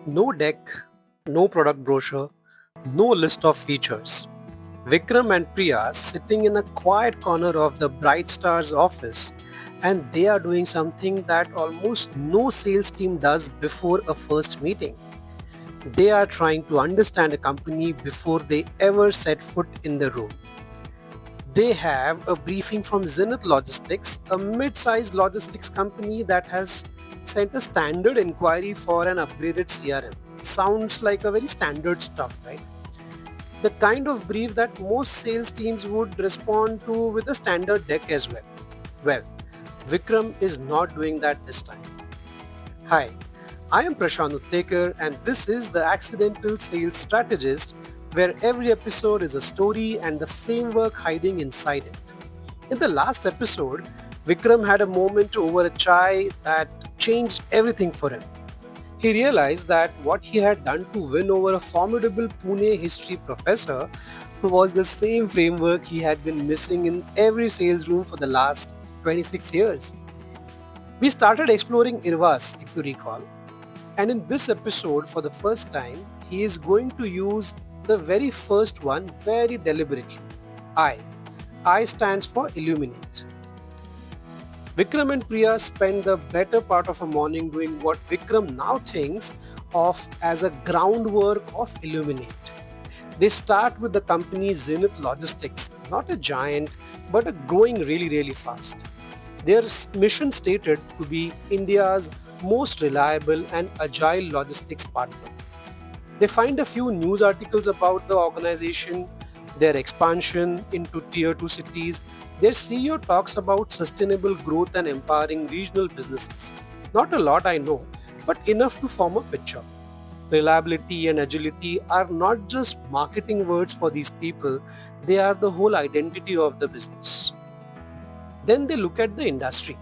No deck, no product brochure, no list of features. Vikram and Priya sitting in a quiet corner of the Bright Stars office, and they are doing something that almost no sales team does before a first meeting. They are trying to understand a company before they ever set foot in the room. They have a briefing from Zenith Logistics, a mid-sized logistics company that has sent a standard inquiry for an upgraded CRM. Sounds like a very standard stuff, right? The kind of brief that most sales teams would respond to with a standard deck as well. Well, Vikram is not doing that this time. Hi, I am Prashant Uttekar and this is the Accidental Sales Strategist, where every episode is a story and the framework hiding inside it. In the last episode, Vikram had a moment over a chai that changed everything for him. He realized that what he had done to win over a formidable Pune history professor was the same framework he had been missing in every sales room for the last 26 years. We started exploring IRVAAS, if you recall, and in this episode, for the first time, he is going to use the very first one very deliberately. I. I stands for Illuminate. Vikram and Priya spend the better part of a morning doing what Vikram now thinks of as a groundwork of Illuminate. They start with the company Zenith Logistics, not a giant, but a growing really fast. Their mission stated to be India's most reliable and agile logistics partner. They find a few news articles about the organization, their expansion into tier 2 cities. Their CEO talks about sustainable growth and empowering regional businesses. Not a lot, I know, but enough to form a picture. Reliability and agility are not just marketing words for these people, they are the whole identity of the business. Then they look at the industry.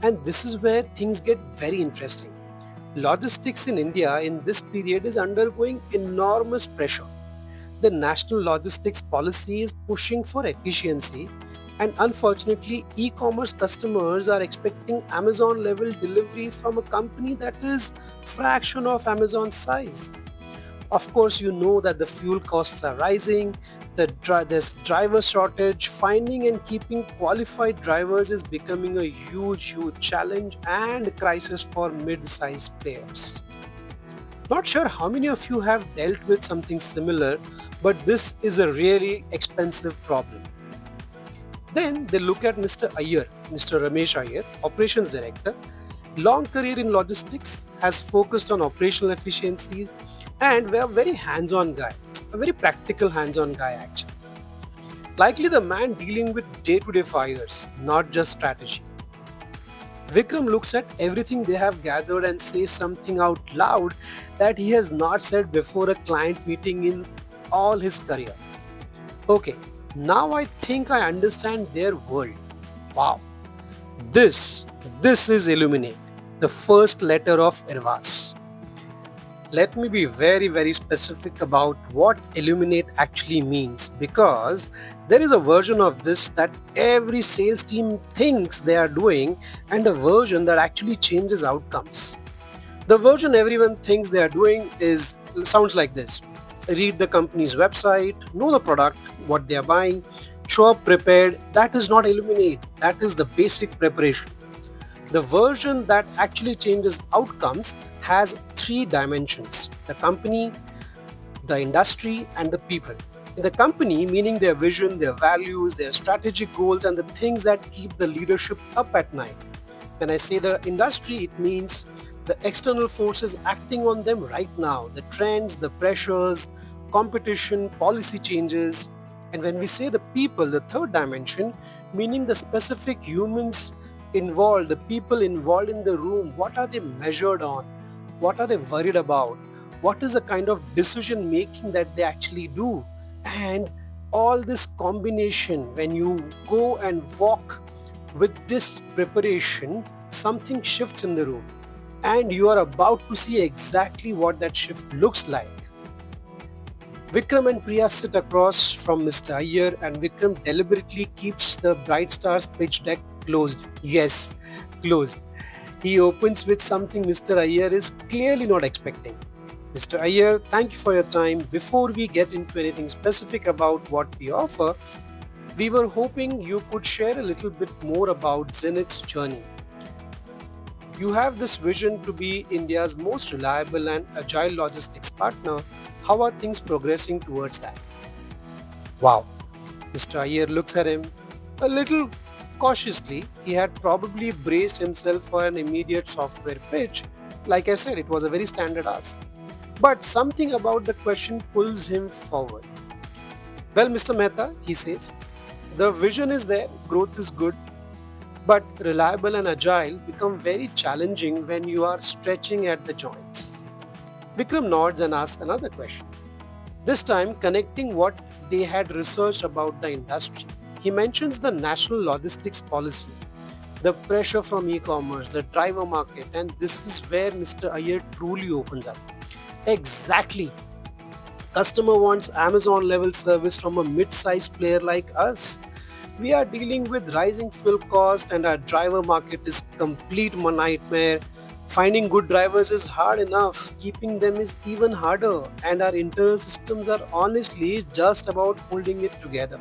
And this is where things get very interesting. Logistics in India in this period is undergoing enormous pressure. The national logistics policy is pushing for efficiency, and unfortunately, e-commerce customers are expecting Amazon level delivery from a company that is fraction of Amazon's size. Of course, you know that the fuel costs are rising, there's driver shortage, finding and keeping qualified drivers is becoming a huge challenge and crisis for mid-sized players. Not sure how many of you have dealt with something similar, but this is a really expensive problem. Then they look at Mr. Iyer, Mr. Ramesh Iyer, Operations Director. Long career in logistics, has focused on operational efficiencies, and we're a very hands-on guy, a very practical hands-on guy actually. Likely the man dealing with day-to-day fires, not just strategy. Vikram looks at everything they have gathered and says something out loud that he has not said before a client meeting in all his career. Okay, now I think I understand their world. Wow. This is Illuminate, the first letter of IRVAAS. Let me be very specific about what Illuminate actually means, because there is a version of this that every sales team thinks they are doing and a version that actually changes outcomes. The version everyone thinks they are doing sounds like this. Read the company's website, know the product, what they are buying, show up prepared. That is not Illuminate. That is the basic preparation. The version that actually changes outcomes has 3 dimensions: the company, the industry, and the people. The company meaning their vision, their values, their strategic goals, and the things that keep the leadership up at night. When I say the industry, it means the external forces acting on them right now, the trends, the pressures, competition, policy changes. And when we say the people, the third dimension, meaning the specific humans involved, the people involved in the room, what are they measured on? What are they worried about? What is the kind of decision making that they actually do? And all this combination, when you go and walk with this preparation, something shifts in the room. And you are about to see exactly what that shift looks like. Vikram and Priya sit across from Mr. Iyer, and Vikram deliberately keeps the Bright Stars pitch deck closed. Yes, closed. He opens with something Mr. Iyer is clearly not expecting. Mr. Iyer, thank you for your time. Before we get into anything specific about what we offer, we were hoping you could share a little bit more about Zenith's journey. You have this vision to be India's most reliable and agile logistics partner. How are things progressing towards that? Wow. Mr. Iyer looks at him a little cautiously. He had probably braced himself for an immediate software pitch. Like I said, it was a very standard ask. But something about the question pulls him forward. Well, Mr. Mehta, he says, the vision is there, growth is good, but reliable and agile become very challenging when you are stretching at the joints. Vikram nods and asks another question, this time connecting what they had researched about the industry. He mentions the national logistics policy, the pressure from e-commerce, the driver market, and this is where Mr. Iyer truly opens up. Exactly. Customer wants Amazon level service from a mid-sized player like us. We are dealing with rising fuel cost and our driver market is complete nightmare. Finding good drivers is hard enough, keeping them is even harder, and our internal systems are honestly just about holding it together.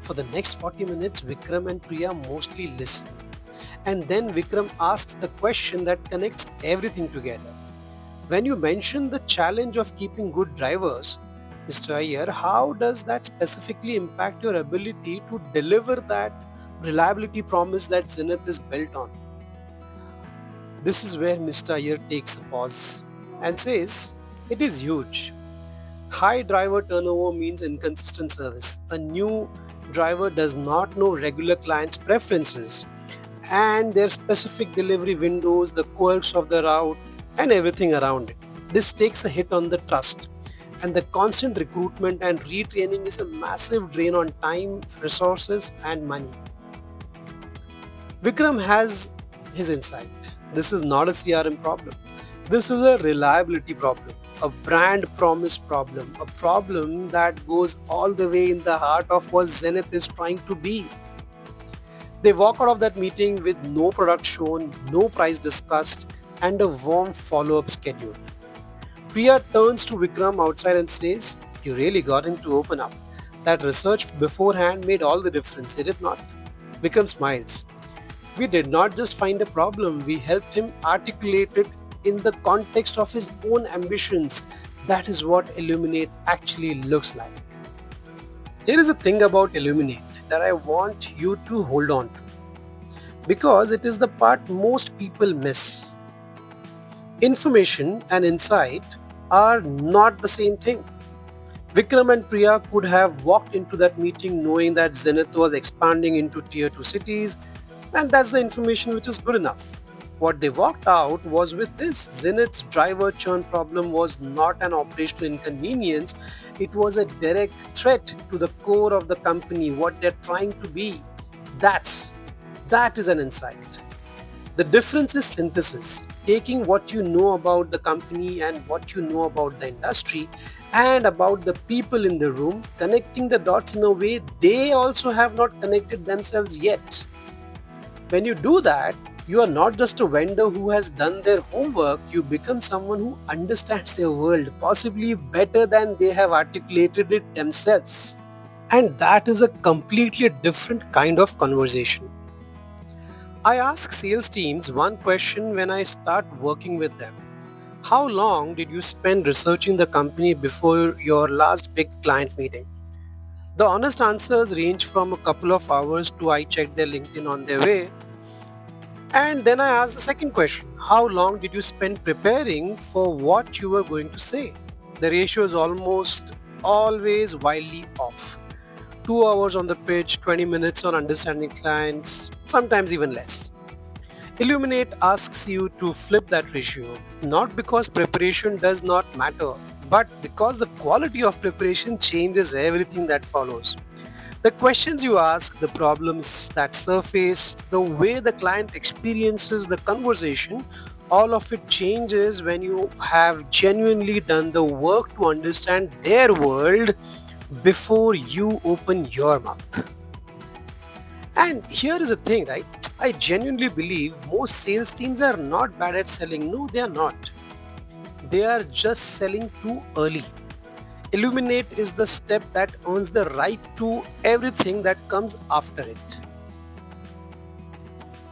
For the next 40 minutes, Vikram and Priya mostly listen. And then Vikram asks the question that connects everything together. When you mention the challenge of keeping good drivers, Mr. Iyer, how does that specifically impact your ability to deliver that reliability promise that Zenith is built on? This is where Mr. Iyer takes a pause and says, it is huge. High driver turnover means inconsistent service. A new driver does not know regular clients' preferences and their specific delivery windows, the quirks of the route, and everything around it. This takes a hit on the trust, and the constant recruitment and retraining is a massive drain on time, resources, and money. Vikram has his insight. This is not a CRM problem. This is a reliability problem, a brand promise problem, a problem that goes all the way in the heart of what Zenith is trying to be. They walk out of that meeting with no product shown, no price discussed, and a warm follow-up schedule. Priya turns to Vikram outside and says, you really got him to open up. That research beforehand made all the difference, did it not? Vikram smiles. We did not just find a problem, we helped him articulate it in the context of his own ambitions. That is what Illuminate actually looks like. Here is a thing about Illuminate that I want you to hold on to, because it is the part most people miss. Information and insight are not the same thing. Vikram and Priya could have walked into that meeting knowing that Zenith was expanding into tier 2 cities, and that's the information which is good enough. What they walked out was with this: Zenith's driver churn problem was not an operational inconvenience, it was a direct threat to the core of the company, what they're trying to be. That is an insight. The difference is synthesis, taking what you know about the company and what you know about the industry and about the people in the room, connecting the dots in a way they also have not connected themselves yet. When you do that, you are not just a vendor who has done their homework, you become someone who understands their world, possibly better than they have articulated it themselves. And that is a completely different kind of conversation. I ask sales teams one question when I start working with them. How long did you spend researching the company before your last big client meeting? The honest answers range from a couple of hours to I checked their LinkedIn on their way. And then I ask the second question. How long did you spend preparing for what you were going to say? The ratio is almost always wildly off. 2 hours on the pitch, 20 minutes on understanding clients, sometimes even less. Illuminate asks you to flip that ratio, not because preparation does not matter, but because the quality of preparation changes everything that follows. The questions you ask, the problems that surface, the way the client experiences the conversation, all of it changes when you have genuinely done the work to understand their world before you open your mouth. And here is the thing, right? I genuinely believe most sales teams are not bad at selling. No, they are not. They are just selling too early. Illuminate is the step that earns the right to everything that comes after it.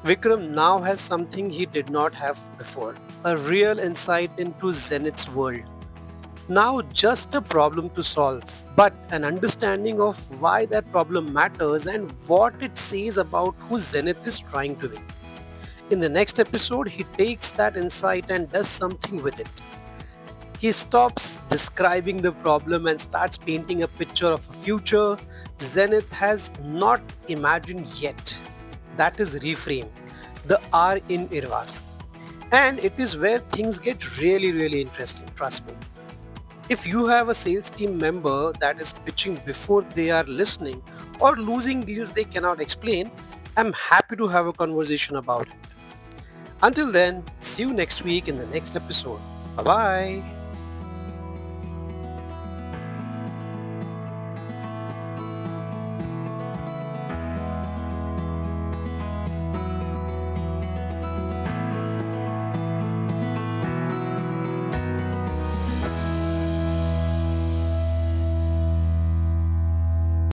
Vikram now has something he did not have before, a real insight into Zenith's world. Now just a problem to solve, but an understanding of why that problem matters and what it says about who Zenith is trying to be. In the next episode, he takes that insight and does something with it. He stops describing the problem and starts painting a picture of a future Zenith has not imagined yet. That is reframe, the R in IRVAAS. And it is where things get really interesting, trust me. If you have a sales team member that is pitching before they are listening or losing deals they cannot explain, I'm happy to have a conversation about it. Until then, see you next week in the next episode. Bye-bye.